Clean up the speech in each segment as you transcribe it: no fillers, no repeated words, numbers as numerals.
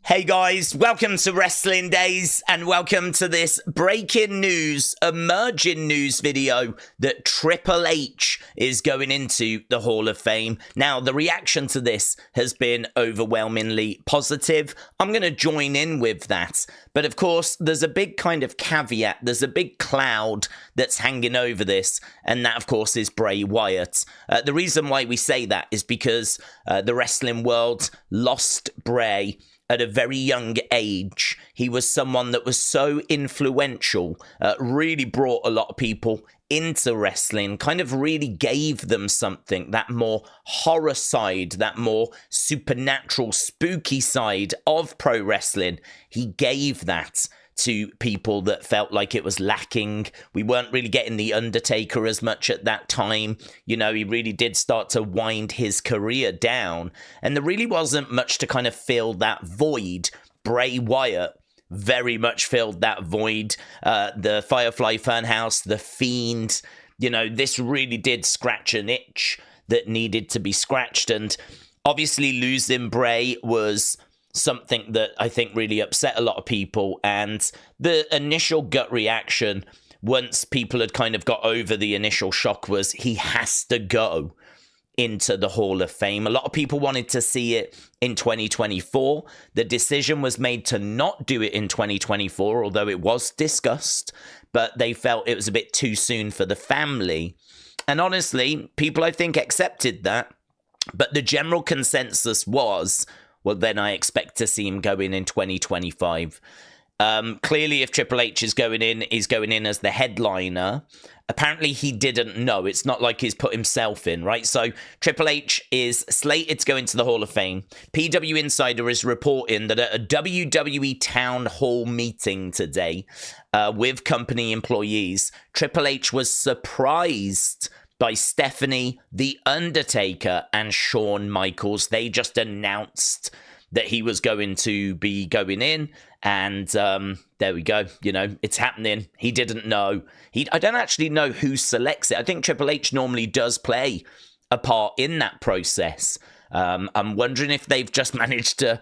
Hey guys, welcome to Wrestling Daze and welcome to this breaking news, emerging news video that Triple H is going into the Hall of Fame. Now, the reaction to this has been overwhelmingly positive. I'm going to join in with that. But of course, there's a big kind of caveat. There's a big cloud that's hanging over this. And that, of course, is Bray Wyatt. The reason why we say that is because the wrestling world lost Bray at a very young age. He was someone that was so influential, really brought a lot of people into wrestling, kind of really gave them something, that more horror side, that more supernatural, spooky side of pro wrestling. He gave that to people that felt like it was lacking. We weren't really getting the Undertaker as much at that time. You know, he really did start to wind his career down. And there really wasn't much to kind of fill that void. Bray Wyatt very much filled that void. The Firefly Funhouse, The Fiend, you know, this really did scratch an itch that needed to be scratched. And obviously losing Bray was something that I think really upset a lot of people. And the initial gut reaction, once people had kind of got over the initial shock, was he has to go into the Hall of Fame. A lot of people wanted to see it in 2024. The decision was made to not do it in 2024, although it was discussed, but they felt it was a bit too soon for the family. And honestly, people, I think, accepted that. But the general consensus was, well, then I expect to see him go in 2025. Clearly, if Triple H is going in, he's going in as the headliner. Apparently, he didn't know. It's not like he's put himself in, right? So Triple H is slated to go into the Hall of Fame. PWInsider is reporting that at a WWE Town Hall meeting today with company employees, Triple H was surprised by Stephanie, The Undertaker, and Shawn Michaels. They just announced that he was going to be going in, and there we go. You know, it's happening. He didn't know. I don't actually know who selects it. I think Triple H normally does play a part in that process. I'm wondering if they've just managed to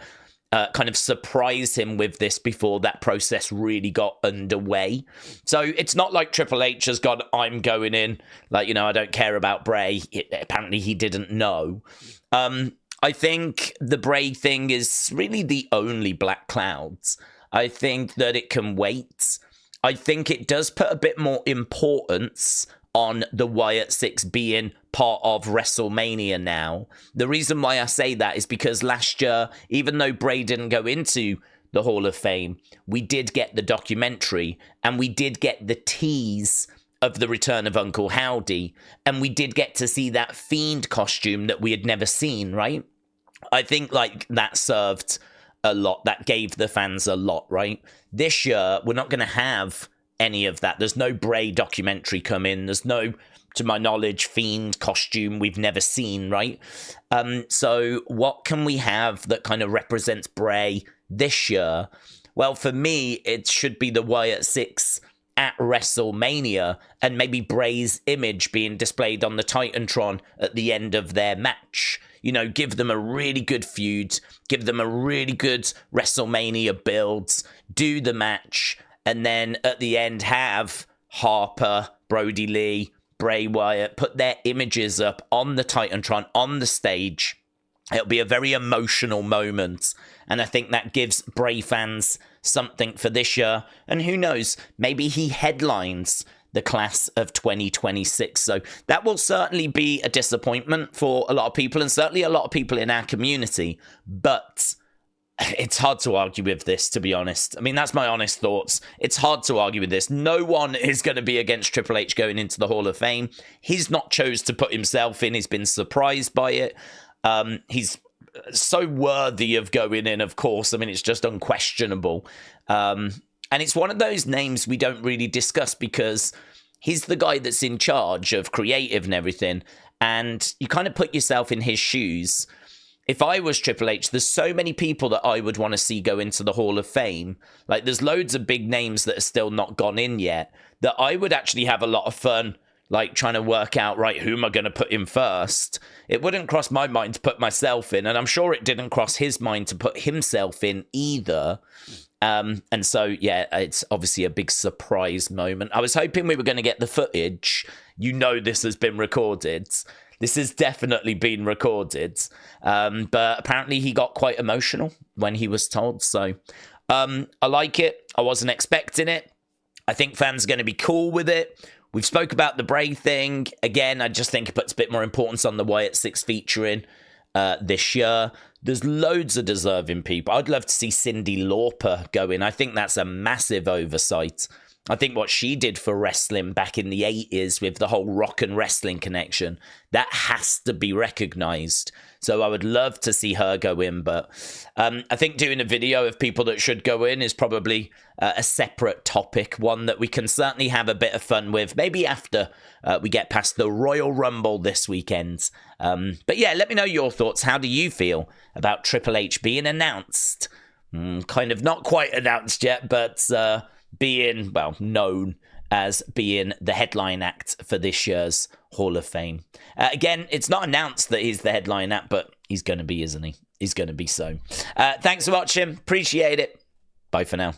kind of surprise him with this before that process really got underway. So it's not like Triple H has gone, I'm going in, like, you know, I don't care about Bray. Apparently he didn't know. I think the Bray thing is really the only black clouds. I think that it can wait. I think it does put a bit more importance on the Wyatt Six being part of WrestleMania now. The reason why I say that is because last year, even though Bray didn't go into the Hall of Fame, we did get the documentary and we did get the tease of the return of Uncle Howdy, and we did get to see that Fiend costume that we had never seen, right? I think like that served a lot. That gave the fans a lot, right? This year, we're not going to have any of that. There's no Bray documentary coming. There's no, to my knowledge, Fiend costume we've never seen, right? So what can we have that kind of represents Bray this year? Well, for me, it should be the Wyatt Six at WrestleMania, and maybe Bray's image being displayed on the Titantron at the end of their match. You know, give them a really good feud, give them a really good WrestleMania build, do the match, and then at the end have Harper, Brody Lee, Bray Wyatt put their images up on the Titantron, on the stage. It'll be a very emotional moment, and I think that gives Bray fans something for this year. And who knows, maybe he headlines the class of 2026. So that will certainly be a disappointment for a lot of people, and certainly a lot of people in our community. But it's hard to argue with this, to be honest. I mean, that's my honest thoughts. It's hard to argue with this. No one is going to be against Triple H going into the Hall of Fame. He's not chose to put himself in. He's been surprised by it. He's so worthy of going in, of course. I mean, it's just unquestionable. And it's one of those names we don't really discuss because he's the guy that's in charge of creative and everything. And you kind of put yourself in his shoes. If I was Triple H, there's so many people that I would want to see go into the Hall of Fame. Like, there's loads of big names that are still not gone in yet that I would actually have a lot of fun like trying to work out, right, who am I going to put in first? It wouldn't cross my mind to put myself in, and I'm sure it didn't cross his mind to put himself in either. And so, yeah, it's obviously a big surprise moment. I was hoping we were going to get the footage. You know this has been recorded. This has definitely been recorded. But apparently he got quite emotional when he was told. So I like it. I wasn't expecting it. I think fans are going to be cool with it. We've spoke about the Bray thing. Again, I just think it puts a bit more importance on the Wyatt 6 featuring this year. There's loads of deserving people. I'd love to see Cyndi Lauper go in. I think that's a massive oversight. I think what she did for wrestling back in the 80s with the whole rock and wrestling connection, that has to be recognized. So I would love to see her go in, but I think doing a video of people that should go in is probably a separate topic, one that we can certainly have a bit of fun with, maybe after we get past the Royal Rumble this weekend. But yeah, let me know your thoughts. How do you feel about Triple H being announced? Kind of not quite announced yet, but being, well, known as being the headline act for this year's Hall of Fame. Again, it's not announced that he's the headline act, but he's going to be, isn't he? He's going to be so. Thanks for watching. Appreciate it. Bye for now.